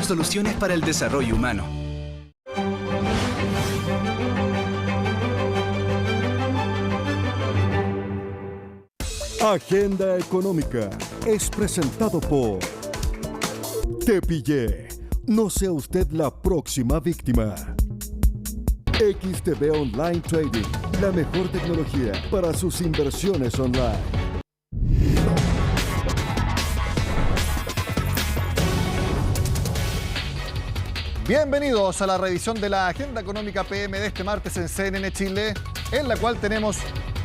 Soluciones para el desarrollo humano. Agenda Económica es presentado por Te Pillé. No sea usted la próxima víctima. XTB Online Trading, la mejor tecnología para sus inversiones online. Bienvenidos a la revisión de la Agenda Económica PM de este martes en CNN Chile, en la cual tenemos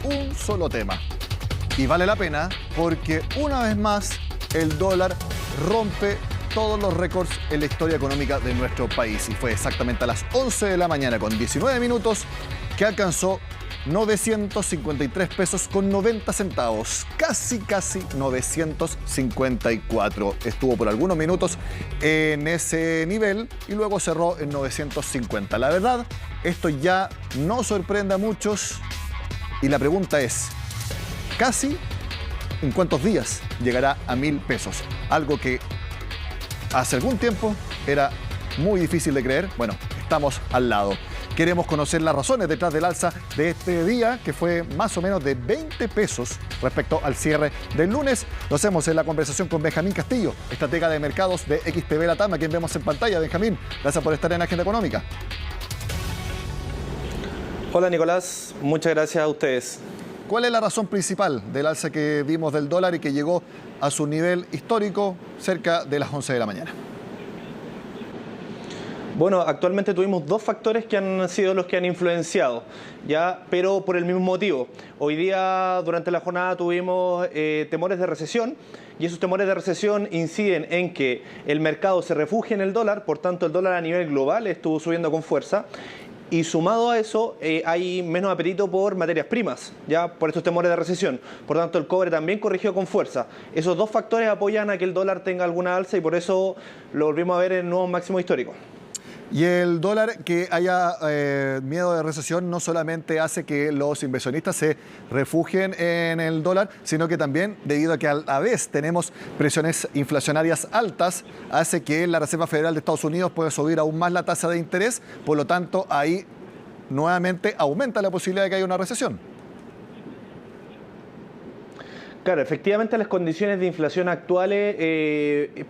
un solo tema. Y vale la pena porque una vez más el dólar rompe todos los récords en la historia económica de nuestro país. Y fue exactamente a las 11 de la mañana con 19 minutos que alcanzó 953 pesos con 90 centavos. Casi 954. Estuvo por algunos minutos en ese nivel y luego cerró en 950. La verdad, esto ya no sorprende a muchos y la pregunta es, ¿casi en cuántos días llegará a 1.000 pesos? Algo que hace algún tiempo era muy difícil de creer. Bueno, estamos al lado. Queremos conocer las razones detrás del alza de este día, que fue más o menos de 20 pesos respecto al cierre del lunes. Lo hacemos en la conversación con Benjamín Castillo, estratega de mercados de XTB Latam, a quien vemos en pantalla. Benjamín, gracias por estar en Agenda Económica. Hola Nicolás, muchas gracias a ustedes. ¿Cuál es la razón principal del alza que vimos del dólar y que llegó a su nivel histórico cerca de las 11 de la mañana? Bueno, actualmente tuvimos dos factores que han sido los que han influenciado, ya, pero por el mismo motivo. Hoy día, durante la jornada, tuvimos temores de recesión, y esos temores de recesión inciden en que el mercado se refugia en el dólar, por tanto el dólar a nivel global estuvo subiendo con fuerza, y sumado a eso hay menos apetito por materias primas, ya por estos temores de recesión. Por tanto, el cobre también corrigió con fuerza. Esos dos factores apoyan a que el dólar tenga alguna alza y por eso lo volvimos a ver en nuevos máximos históricos. Y el dólar, que haya miedo de recesión, no solamente hace que los inversionistas se refugien en el dólar, sino que también, debido a que a la vez tenemos presiones inflacionarias altas, hace que la Reserva Federal de Estados Unidos pueda subir aún más la tasa de interés. Por lo tanto, ahí nuevamente aumenta la posibilidad de que haya una recesión. Claro, efectivamente las condiciones de inflación actuales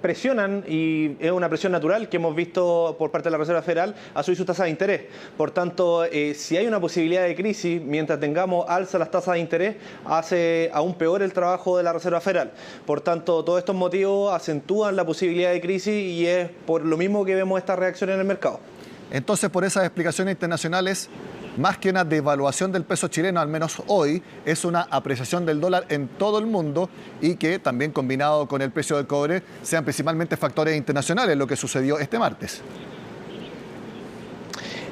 presionan, y es una presión natural que hemos visto por parte de la Reserva Federal a subir sus tasas de interés. Por tanto, si hay una posibilidad de crisis, mientras tengamos alza las tasas de interés, hace aún peor el trabajo de la Reserva Federal. Por tanto, todos estos motivos acentúan la posibilidad de crisis y es por lo mismo que vemos esta reacción en el mercado. Entonces, por esas explicaciones internacionales, más que una devaluación del peso chileno, al menos hoy, es una apreciación del dólar en todo el mundo y que también combinado con el precio del cobre sean principalmente factores internacionales, lo que sucedió este martes.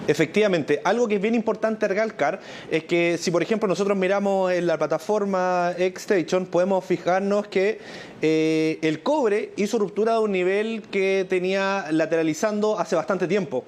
Efectivamente, algo que es bien importante recalcar es que si por ejemplo nosotros miramos en la plataforma Xstation, podemos fijarnos que el cobre hizo ruptura de un nivel que tenía lateralizando hace bastante tiempo.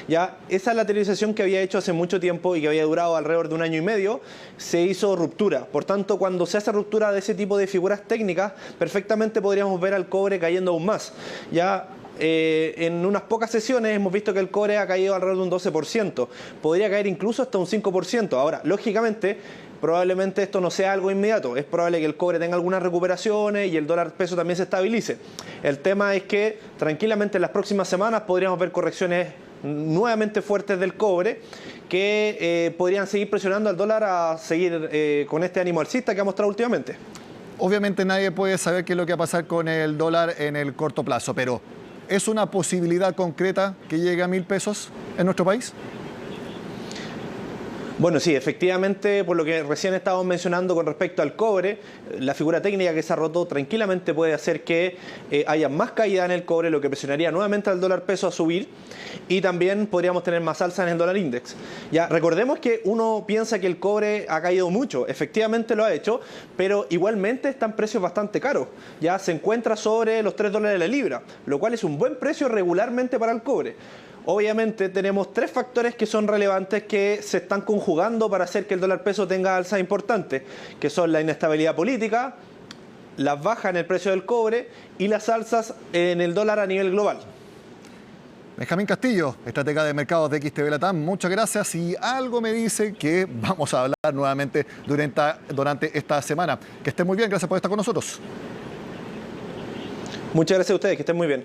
Ya, esa lateralización que había hecho hace mucho tiempo y que había durado alrededor de 1 año y medio, se hizo ruptura. Por tanto, cuando se hace ruptura de ese tipo de figuras técnicas, perfectamente podríamos ver al cobre cayendo aún más. Ya, en unas pocas sesiones hemos visto que el cobre ha caído alrededor de un 12%. Podría caer incluso hasta un 5%. Ahora, lógicamente, probablemente esto no sea algo inmediato. Es probable que el cobre tenga algunas recuperaciones y el dólar peso también se estabilice. El tema es que tranquilamente en las próximas semanas podríamos ver correcciones nuevamente fuertes del cobre que podrían seguir presionando al dólar a seguir con este ánimo alcista que ha mostrado últimamente. Obviamente nadie puede saber qué es lo que va a pasar con el dólar en el corto plazo, pero ¿es una posibilidad concreta que llegue a 1.000 pesos en nuestro país? Bueno, sí, efectivamente, por lo que recién estábamos mencionando con respecto al cobre, la figura técnica que se ha roto tranquilamente puede hacer que haya más caída en el cobre, lo que presionaría nuevamente al dólar peso a subir, y también podríamos tener más alza en el dólar index. Ya, recordemos que uno piensa que el cobre ha caído mucho, efectivamente lo ha hecho, pero igualmente está en precios bastante caros. Ya se encuentra sobre los $3 la libra, lo cual es un buen precio regularmente para el cobre. Obviamente tenemos tres factores que son relevantes que se están conjugando para hacer que el dólar peso tenga alzas importantes, que son la inestabilidad política, las bajas en el precio del cobre y las alzas en el dólar a nivel global. Benjamín Castillo, estratega de mercados de XTV Latam, muchas gracias. Y algo me dice que vamos a hablar nuevamente durante esta semana. Que estén muy bien, gracias por estar con nosotros. Muchas gracias a ustedes, que estén muy bien.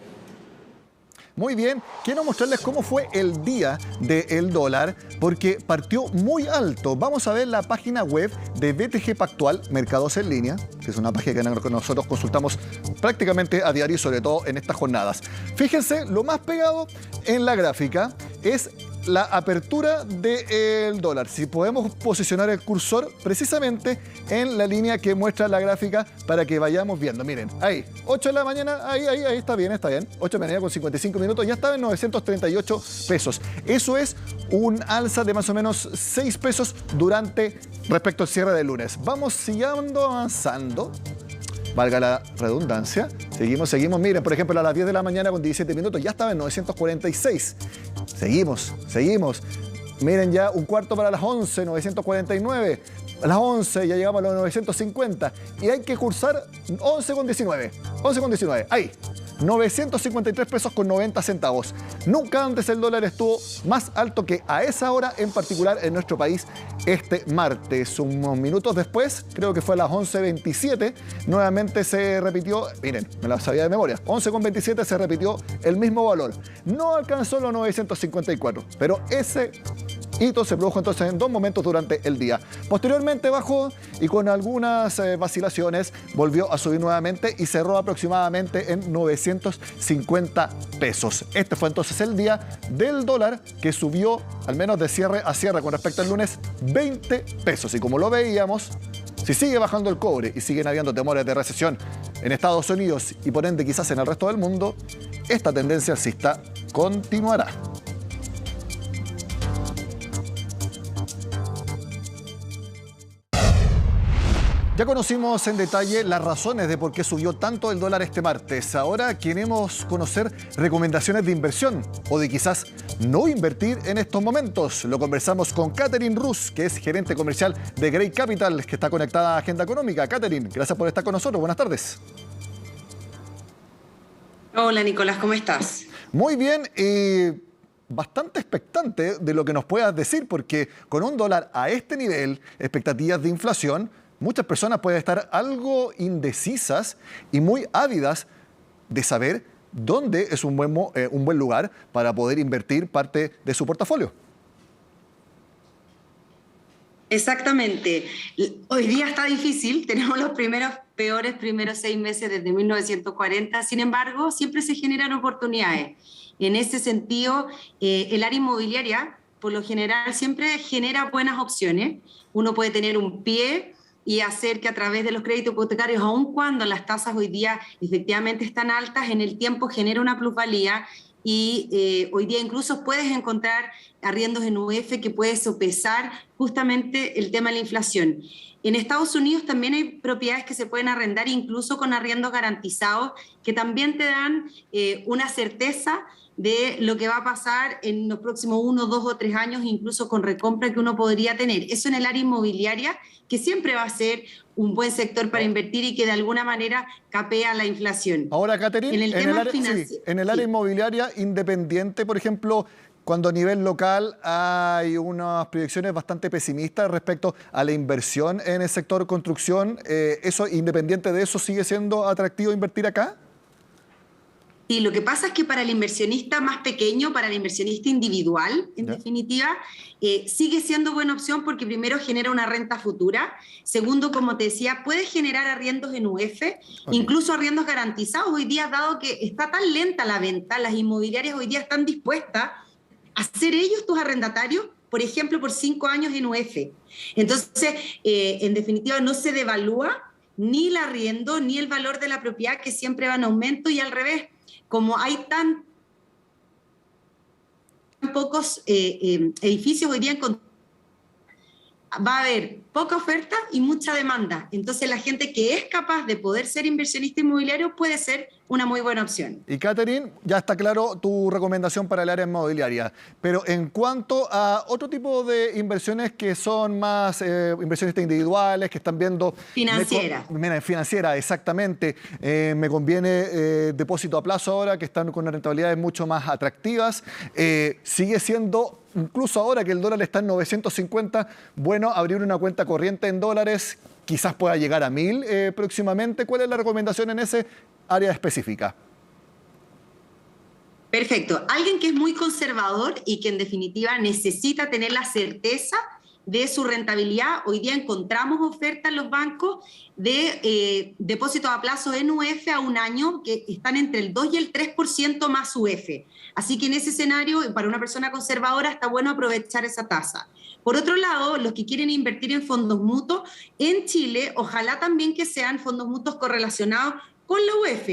Muy bien, quiero mostrarles cómo fue el día del dólar, porque partió muy alto. Vamos a ver la página web de BTG Pactual, Mercados en Línea, que es una página que nosotros consultamos prácticamente a diario, sobre todo en estas jornadas. Fíjense, lo más pegado en la gráfica es la apertura del dólar. Si podemos posicionar el cursor precisamente en la línea que muestra la gráfica para que vayamos viendo. Miren, ahí, 8 de la mañana, ahí, está bien. 8 de la mañana con 55 minutos, ya estaba en 938 pesos. Eso es un alza de más o menos 6 pesos respecto al cierre del lunes. Vamos siguiendo avanzando. Valga la redundancia. Seguimos. Miren, por ejemplo, a las 10 de la mañana con 17 minutos ya estaba en 946. Seguimos. Miren, ya un cuarto para las 11, 949. A las 11 ya llegamos a los 950. Y hay que cursar 11,19. Ahí. 953 pesos con 90 centavos. Nunca antes el dólar estuvo más alto que a esa hora, en particular en nuestro país, este martes. Unos minutos después, creo que fue a las 11:27, nuevamente se repitió, miren, me la sabía de memoria, 11,27 se repitió el mismo valor. No alcanzó los 954, pero ese hito se produjo entonces en 2 momentos durante el día. Posteriormente bajó y con algunas vacilaciones volvió a subir nuevamente y cerró aproximadamente en 950 pesos. Este fue entonces el día del dólar, que subió, al menos de cierre a cierre con respecto al lunes, 20 pesos. Y como lo veíamos, si sigue bajando el cobre y siguen habiendo temores de recesión en Estados Unidos y por ende quizás en el resto del mundo, esta tendencia alcista continuará. Ya conocimos en detalle las razones de por qué subió tanto el dólar este martes. Ahora queremos conocer recomendaciones de inversión o de quizás no invertir en estos momentos. Lo conversamos con Catherine Rus, que es gerente comercial de Grey Capital, que está conectada a Agenda Económica. Catherine, gracias por estar con nosotros. Buenas tardes. Hola Nicolás, ¿cómo estás? Muy bien. Bastante expectante de lo que nos puedas decir, porque con un dólar a este nivel, expectativas de inflación, muchas personas pueden estar algo indecisas y muy ávidas de saber dónde es un buen lugar para poder invertir parte de su portafolio. Exactamente. Hoy día está difícil, tenemos los peores primeros 6 meses desde 1940, sin embargo, siempre se generan oportunidades. En ese sentido, el área inmobiliaria, por lo general, siempre genera buenas opciones. Uno puede tener un pie y hacer que a través de los créditos hipotecarios, aun cuando las tasas hoy día efectivamente están altas, en el tiempo genera una plusvalía y hoy día incluso puedes encontrar arriendos en UF que puedes sopesar justamente el tema de la inflación. En Estados Unidos también hay propiedades que se pueden arrendar incluso con arriendos garantizados que también te dan una certeza de lo que va a pasar en los próximos 1, 2 o 3 años, incluso con recompra que uno podría tener. Eso en el área inmobiliaria, que siempre va a ser un buen sector para invertir y que de alguna manera capea la inflación. Ahora, Catherine, en el área inmobiliaria independiente, por ejemplo, cuando a nivel local hay unas proyecciones bastante pesimistas respecto a la inversión en el sector construcción, ¿eso, independiente de eso, sigue siendo atractivo invertir acá? Y lo que pasa es que para el inversionista más pequeño, para el inversionista individual, en definitiva, sigue siendo buena opción porque primero genera una renta futura. Segundo, como te decía, puede generar arriendos en UF, incluso arriendos garantizados. Hoy día, dado que está tan lenta la venta, las inmobiliarias hoy día están dispuestas a ser ellos tus arrendatarios, por ejemplo, por 5 años en UF. Entonces, en definitiva, no se devalúa ni el arriendo ni el valor de la propiedad, que siempre va en aumento, y al revés. Como hay tan pocos edificios hoy día va a haber poca oferta y mucha demanda. Entonces la gente que es capaz de poder ser inversionista inmobiliario puede ser una muy buena opción. Y Catherine, ya está claro tu recomendación para el área inmobiliaria, pero en cuanto a otro tipo de inversiones que son más inversionistas individuales, que están viendo... Financiera. Financiera, exactamente. Me conviene depósito a plazo ahora, que están con rentabilidades mucho más atractivas. Sigue siendo, incluso ahora que el dólar está en 950, bueno, abrir una cuenta corriente en dólares, quizás pueda llegar a 1.000 próximamente. ¿Cuál es la recomendación en ese área específica? Perfecto. Alguien que es muy conservador y que en definitiva necesita tener la certeza de su rentabilidad. Hoy día encontramos ofertas en los bancos de depósitos a plazo en UF a un año que están entre el 2 y el 3% más UF. Así que en ese escenario, para una persona conservadora, está bueno aprovechar esa tasa. Por otro lado, los que quieren invertir en fondos mutuos en Chile, ojalá también que sean fondos mutuos correlacionados con la UF.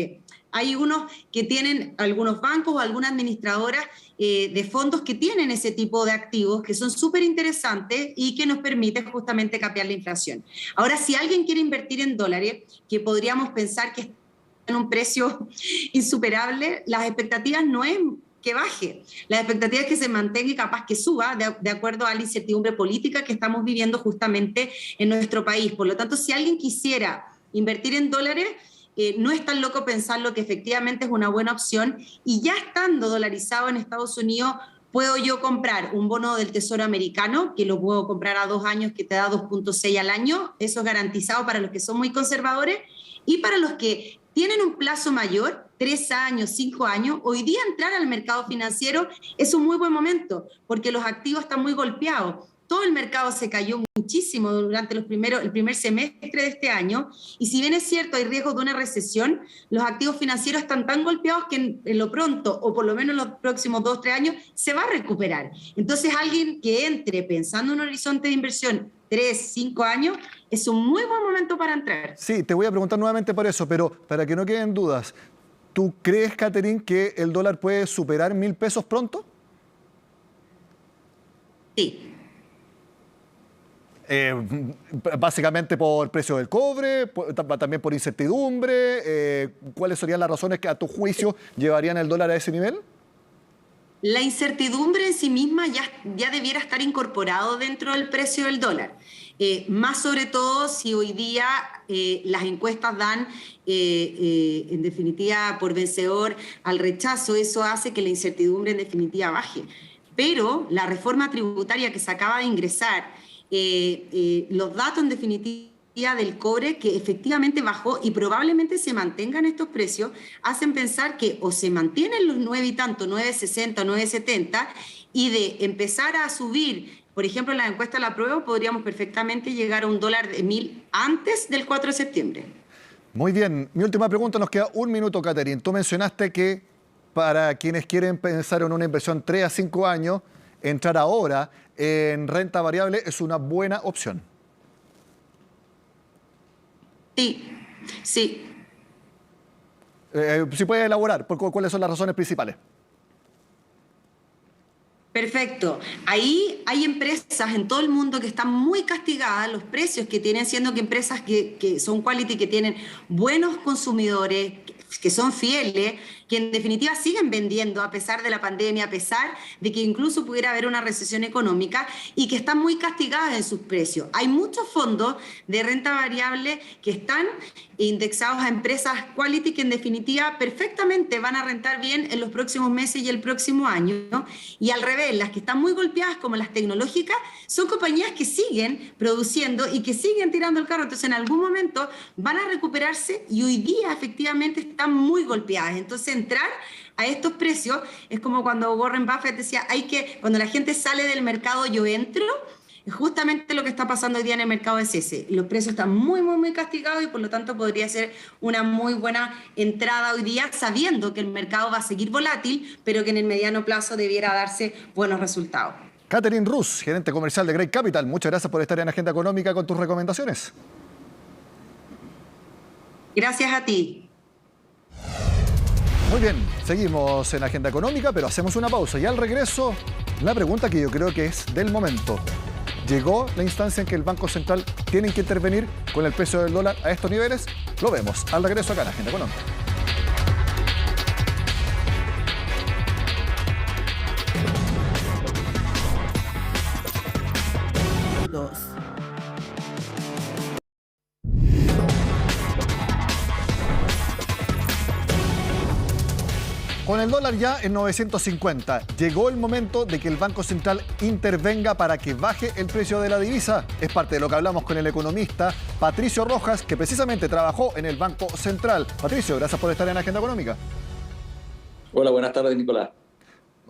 Hay unos que tienen, algunos bancos o algunas administradoras de fondos que tienen ese tipo de activos que son súper interesantes y que nos permiten justamente capear la inflación. Ahora, si alguien quiere invertir en dólares, que podríamos pensar que está en un precio insuperable, las expectativas no es que baje. La expectativa es que se mantenga y capaz que suba de acuerdo a la incertidumbre política que estamos viviendo justamente en nuestro país. Por lo tanto, si alguien quisiera invertir en dólares, no es tan loco pensarlo, que efectivamente es una buena opción, y ya estando dolarizado en Estados Unidos, puedo yo comprar un bono del Tesoro americano, que lo puedo comprar a 2 años, que te da 2.6 al año, eso es garantizado para los que son muy conservadores, y para los que tienen un plazo mayor, 3 años, 5 años, hoy día entrar al mercado financiero es un muy buen momento, porque los activos están muy golpeados. Todo el mercado se cayó muchísimo durante el primer semestre de este año, y si bien es cierto hay riesgo de una recesión, los activos financieros están tan golpeados que en lo pronto, o por lo menos en los próximos 2 o 3 años, se va a recuperar. Entonces alguien que entre pensando en un horizonte de inversión 3, 5 años, es un muy buen momento para entrar. Sí, te voy a preguntar nuevamente por eso, pero para que no queden dudas, ¿tú crees, Catherine, que el dólar puede superar 1.000 pesos pronto? Sí. Básicamente por precio del cobre, también por incertidumbre. ¿Cuáles serían las razones que a tu juicio llevarían el dólar a ese nivel? La incertidumbre en sí misma ya debiera estar incorporado dentro del precio del dólar. Más sobre todo si hoy día las encuestas dan en definitiva por vencedor al rechazo, eso hace que la incertidumbre en definitiva baje. Pero la reforma tributaria que se acaba de ingresar, los datos en definitiva del cobre, que efectivamente bajó y probablemente se mantengan estos precios, hacen pensar que o se mantienen los 9 y tanto, 9.60, 9.70, y de empezar a subir, por ejemplo, en la encuesta de la prueba, podríamos perfectamente llegar a un dólar de 1.000 antes del 4 de septiembre. Muy bien. Mi última pregunta, nos queda 1 minuto, Catherine. Tú mencionaste que para quienes quieren pensar en una inversión 3 a 5 años, entrar ahora en renta variable es una buena opción. Sí, sí. Si puedes elaborar, ¿cuáles son las razones principales? Perfecto. Ahí hay empresas en todo el mundo que están muy castigadas, los precios que tienen, siendo que empresas que son quality, que tienen buenos consumidores, que son fieles, que en definitiva siguen vendiendo a pesar de la pandemia, a pesar de que incluso pudiera haber una recesión económica, y que están muy castigadas en sus precios. Hay muchos fondos de renta variable que están indexados a empresas quality que en definitiva perfectamente van a rentar bien en los próximos meses y el próximo año, ¿no? Y al revés, las que están muy golpeadas como las tecnológicas son compañías que siguen produciendo y que siguen tirando el carro, entonces en algún momento van a recuperarse, y hoy día efectivamente están muy golpeadas. Entonces entrar a estos precios es como cuando Warren Buffett decía, cuando la gente sale del mercado yo entro. Justamente lo que está pasando hoy día en el mercado es ese. Los precios están muy, muy, muy castigados, y por lo tanto podría ser una muy buena entrada hoy día, sabiendo que el mercado va a seguir volátil, pero que en el mediano plazo debiera darse buenos resultados. Catherine Rus, gerente comercial de Great Capital, muchas gracias por estar en Agenda Económica con tus recomendaciones. Gracias a ti. Muy bien, seguimos en Agenda Económica, pero hacemos una pausa y al regreso, la pregunta que yo creo que es del momento. ¿Llegó la instancia en que el Banco Central tiene que intervenir con el precio del dólar a estos niveles? Lo vemos al regreso acá en Agenda Económica. Con el dólar ya en 950, llegó el momento de que el Banco Central intervenga para que baje el precio de la divisa. Es parte de lo que hablamos con el economista Patricio Rojas, que precisamente trabajó en el Banco Central. Patricio, gracias por estar en Agenda Económica. Hola, buenas tardes, Nicolás.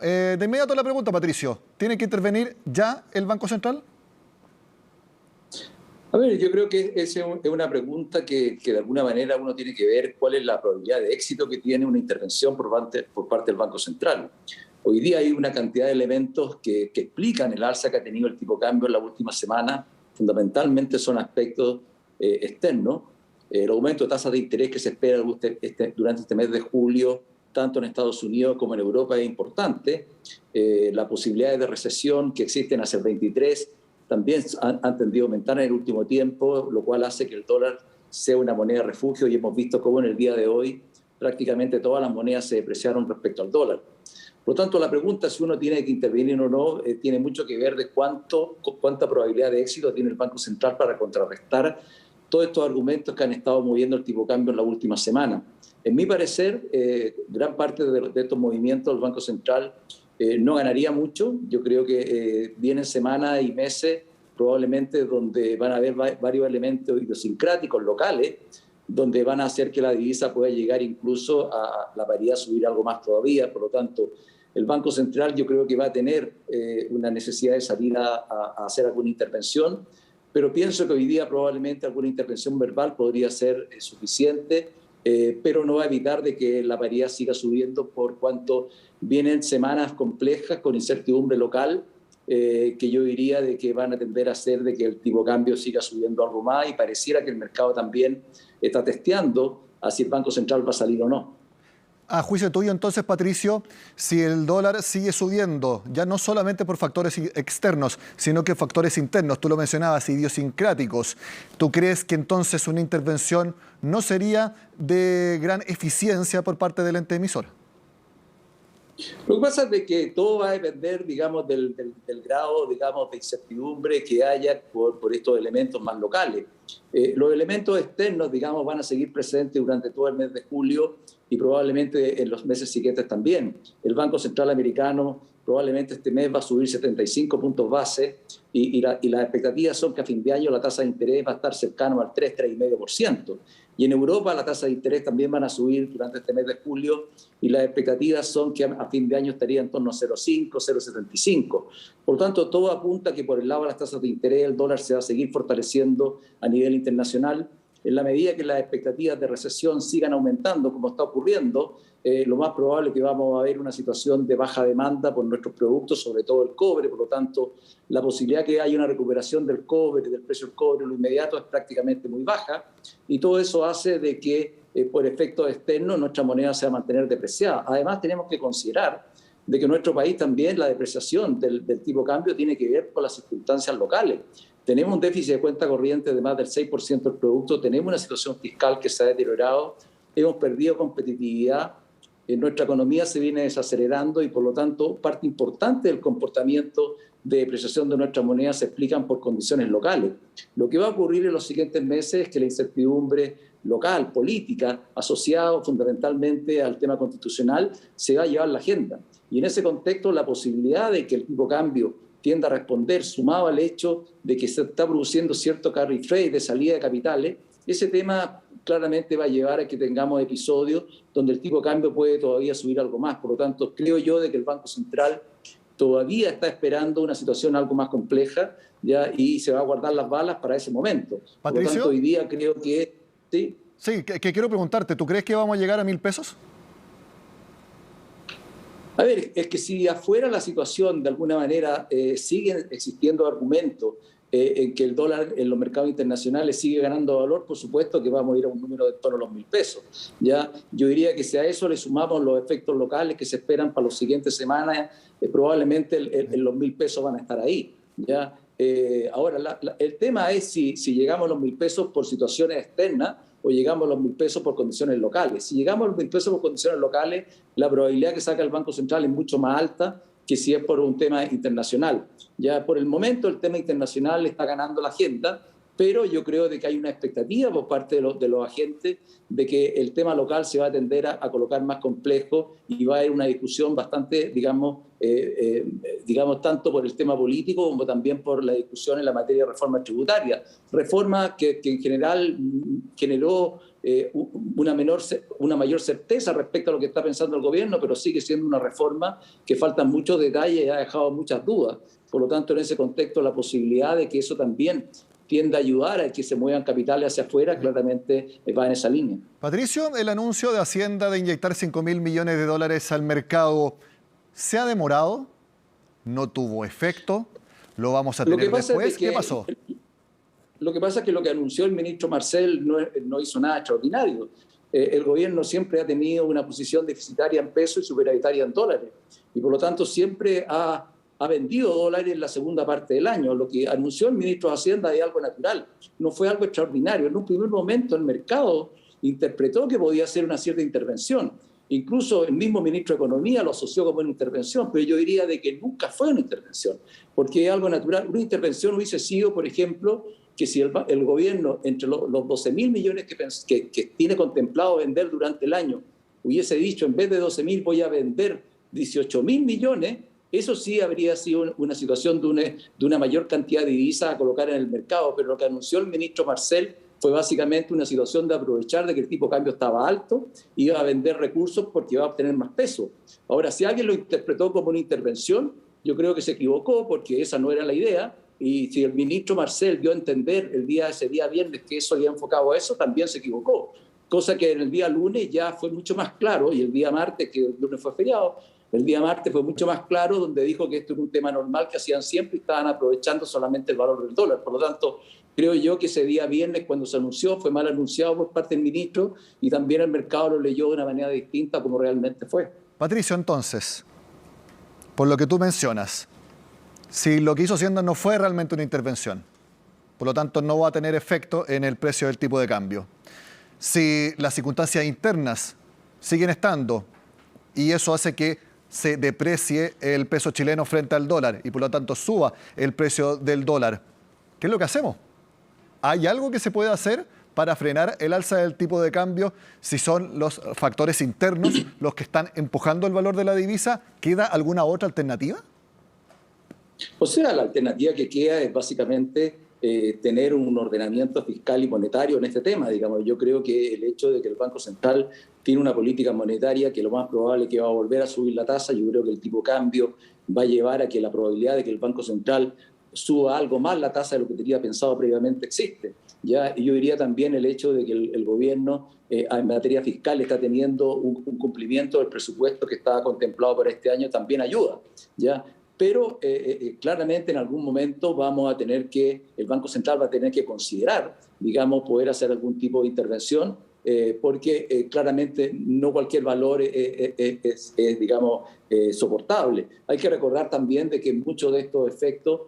De inmediato la pregunta, Patricio. ¿Tiene que intervenir ya el Banco Central? A ver, yo creo que esa es una pregunta que de alguna manera uno tiene que ver cuál es la probabilidad de éxito que tiene una intervención por parte del Banco Central. Hoy día hay una cantidad de elementos que explican el alza que ha tenido el tipo de cambio en la última semana. Fundamentalmente son aspectos externos. El aumento de tasas de interés que se espera durante este mes de julio, tanto en Estados Unidos como en Europa, es importante. Las posibilidades de recesión que existen hacia el 23 también han tendido a aumentar en el último tiempo, lo cual hace que el dólar sea una moneda de refugio, y hemos visto cómo en el día de hoy prácticamente todas las monedas se depreciaron respecto al dólar. Por lo tanto, la pregunta si uno tiene que intervenir o no tiene mucho que ver de cuánta probabilidad de éxito tiene el Banco Central para contrarrestar todos estos argumentos que han estado moviendo el tipo de cambio en la última semana. En mi parecer, gran parte de estos movimientos del Banco Central no ganaría mucho. Yo creo que vienen semanas y meses probablemente donde van a haber varios elementos idiosincráticos locales, donde van a hacer que la divisa pueda llegar incluso a la paridad, subir algo más todavía. Por lo tanto, el Banco Central yo creo que va a tener una necesidad de salir a hacer alguna intervención, pero pienso que hoy día probablemente alguna intervención verbal podría ser suficiente, pero no va a evitar de que la paridad siga subiendo, por cuanto vienen semanas complejas con incertidumbre local, que yo diría de que van a tender a hacer de que el tipo de cambio siga subiendo algo más, y pareciera que el mercado también está testeando a si el Banco Central va a salir o no. A juicio tuyo, entonces, Patricio, si el dólar sigue subiendo, ya no solamente por factores externos, sino que factores internos, tú lo mencionabas, idiosincráticos, ¿tú crees que entonces una intervención no sería de gran eficiencia por parte del ente emisor? Lo que pasa es de que todo va a depender, digamos, del grado, digamos, de incertidumbre que haya por estos elementos más locales. Los elementos externos, digamos, van a seguir presentes durante todo el mes de julio y probablemente en los meses siguientes también. El Banco Central americano probablemente este mes va a subir 75 puntos base y las expectativas son que a fin de año la tasa de interés va a estar cercano al 3,5%. Y en Europa la tasa de interés también van a subir durante este mes de julio, y las expectativas son que a fin de año estaría en torno a 0,5, 0,75. Por lo tanto, todo apunta que por el lado de las tasas de interés el dólar se va a seguir fortaleciendo a nivel internacional. En la medida que las expectativas de recesión sigan aumentando, como está ocurriendo, lo más probable es que vamos a ver una situación de baja demanda por nuestros productos, sobre todo el cobre. Por lo tanto, la posibilidad que haya una recuperación del cobre, del precio del cobre en lo inmediato, es prácticamente muy baja, y todo eso hace de que por efectos externos nuestra moneda se va a mantener depreciada. Además, tenemos que considerar de que en nuestro país también la depreciación del tipo de cambio tiene que ver con las circunstancias locales. Tenemos un déficit de cuenta corriente de más del 6% del producto, tenemos una situación fiscal que se ha deteriorado, hemos perdido competitividad, nuestra economía se viene desacelerando, y por lo tanto parte importante del comportamiento de depreciación de nuestra moneda se explican por condiciones locales. Lo que va a ocurrir en los siguientes meses es que la incertidumbre local, política, asociada fundamentalmente al tema constitucional, se va a llevar la agenda. Y en ese contexto la posibilidad de que el tipo de cambio tienda a responder, sumado al hecho de que se está produciendo cierto carry trade de salida de capitales, ese tema claramente va a llevar a que tengamos episodios donde el tipo de cambio puede todavía subir algo más. Por lo tanto, creo yo de que el Banco Central todavía está esperando una situación algo más compleja, ¿ya? Y se va a guardar las balas para ese momento. ¿Patricio? Por lo tanto, hoy día creo que... ¿sí? Sí, que quiero preguntarte, ¿tú crees que vamos a llegar a 1.000 pesos? A ver, es que si afuera la situación de alguna manera siguen existiendo argumentos en que el dólar en los mercados internacionales sigue ganando valor, por supuesto que vamos a ir a un número de torno a los 1.000 pesos. ¿Ya? Yo diría que si a eso le sumamos los efectos locales que se esperan para las siguientes semanas, probablemente los 1.000 pesos van a estar ahí. ¿Ya? Ahora, el tema es si llegamos a los 1.000 pesos por situaciones externas o llegamos a los 1.000 pesos por condiciones locales. Si llegamos a los 1.000 pesos por condiciones locales, la probabilidad que saca el Banco Central es mucho más alta que si es por un tema internacional. Ya por el momento el tema internacional está ganando la agenda, pero yo creo de que hay una expectativa por parte de los agentes de que el tema local se va a tender a colocar más complejo y va a haber una discusión bastante, digamos, tanto por el tema político como también por la discusión en la materia de reforma tributaria. Reforma que en general generó una mayor certeza respecto a lo que está pensando el gobierno, pero sigue siendo una reforma que faltan muchos detalles y ha dejado muchas dudas. Por lo tanto, en ese contexto, la posibilidad de que eso también tiende a ayudar a que se muevan capitales hacia afuera, claramente va en esa línea. Patricio, el anuncio de Hacienda de inyectar $5.000 millones al mercado, ¿se ha demorado? ¿No tuvo efecto? ¿Lo vamos a tener después? ¿Qué pasó? Lo que pasa es que lo que anunció el ministro Marcel no hizo nada extraordinario. El gobierno siempre ha tenido una posición deficitaria en pesos y superavitaria en dólares. Y por lo tanto siempre ha vendido dólares en la segunda parte del año. Lo que anunció el ministro de Hacienda es algo natural, no fue algo extraordinario. En un primer momento el mercado interpretó que podía ser una cierta intervención. Incluso el mismo ministro de Economía lo asoció como una intervención, pero yo diría de que nunca fue una intervención, porque es algo natural. Una intervención hubiese sido, por ejemplo, que si el gobierno, entre los 12.000 millones que tiene contemplado vender durante el año, hubiese dicho, en vez de 12.000 voy a vender 18.000 millones, eso sí habría sido una situación de una mayor cantidad de divisas a colocar en el mercado, pero lo que anunció el ministro Marcel fue básicamente una situación de aprovechar de que el tipo de cambio estaba alto, iba a vender recursos porque iba a obtener más peso. Ahora, si alguien lo interpretó como una intervención, yo creo que se equivocó porque esa no era la idea, y si el ministro Marcel dio a entender ese día viernes que eso había enfocado a eso, también se equivocó. Cosa que en el día lunes ya fue mucho más claro, y el día martes, que el lunes fue feriado, el día martes fue mucho más claro, donde dijo que esto era un tema normal que hacían siempre y estaban aprovechando solamente el valor del dólar. Por lo tanto, creo yo que ese día viernes, cuando se anunció, fue mal anunciado por parte del ministro y también el mercado lo leyó de una manera distinta como realmente fue. Patricio, entonces, por lo que tú mencionas, si lo que hizo Hacienda no fue realmente una intervención, por lo tanto no va a tener efecto en el precio del tipo de cambio, si las circunstancias internas siguen estando y eso hace que se deprecie el peso chileno frente al dólar y por lo tanto suba el precio del dólar, ¿qué es lo que hacemos? ¿Hay algo que se puede hacer para frenar el alza del tipo de cambio si son los factores internos los que están empujando el valor de la divisa? ¿Queda alguna otra alternativa? O sea, la alternativa que queda es básicamente tener un ordenamiento fiscal y monetario en este tema. Digamos, yo creo que el hecho de que el Banco Central tiene una política monetaria que lo más probable es que va a volver a subir la tasa, yo creo que el tipo de cambio va a llevar a que la probabilidad de que el Banco Central suba algo más la tasa de lo que tenía pensado previamente existe. ¿Ya? Y yo diría también el hecho de que el gobierno en materia fiscal está teniendo un cumplimiento del presupuesto que estaba contemplado para este año también ayuda. ¿Ya? Pero claramente en algún momento el Banco Central va a tener que considerar, digamos, poder hacer algún tipo de intervención, porque claramente no cualquier valor es soportable. Hay que recordar también de que muchos de estos efectos,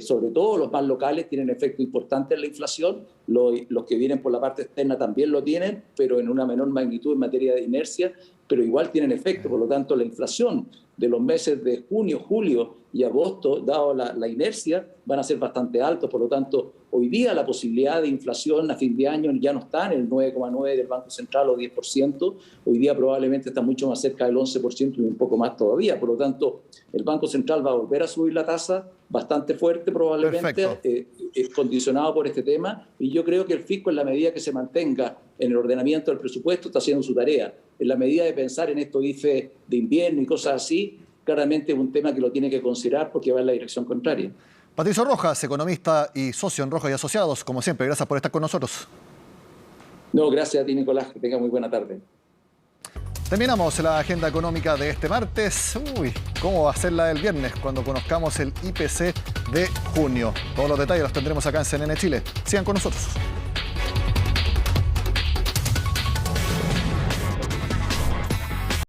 sobre todo los más locales, tienen efecto importante en la inflación. Los que vienen por la parte externa también lo tienen, pero en una menor magnitud en materia de inercia, pero igual tienen efecto. Por lo tanto, la inflación de los meses de junio, julio y agosto, dado la inercia, van a ser bastante altos. Por lo tanto, hoy día la posibilidad de inflación a fin de año ya no está en el 9,9% del Banco Central o 10%. Hoy día probablemente está mucho más cerca del 11% y un poco más todavía. Por lo tanto, el Banco Central va a volver a subir la tasa bastante fuerte probablemente, condicionado por este tema. Y yo creo que el fisco, en la medida que se mantenga en el ordenamiento del presupuesto, está haciendo su tarea. En la medida de pensar en estos IFE de invierno y cosas así, claramente es un tema que lo tiene que considerar porque va en la dirección contraria. Patricio Rojas, economista y socio en Rojas y Asociados, como siempre, gracias por estar con nosotros. No, gracias a ti, Nicolás, que tenga muy buena tarde. Terminamos la agenda económica de este martes. ¿Cómo va a ser la del viernes cuando conozcamos el IPC de junio? Todos los detalles los tendremos acá en CNN Chile. Sigan con nosotros.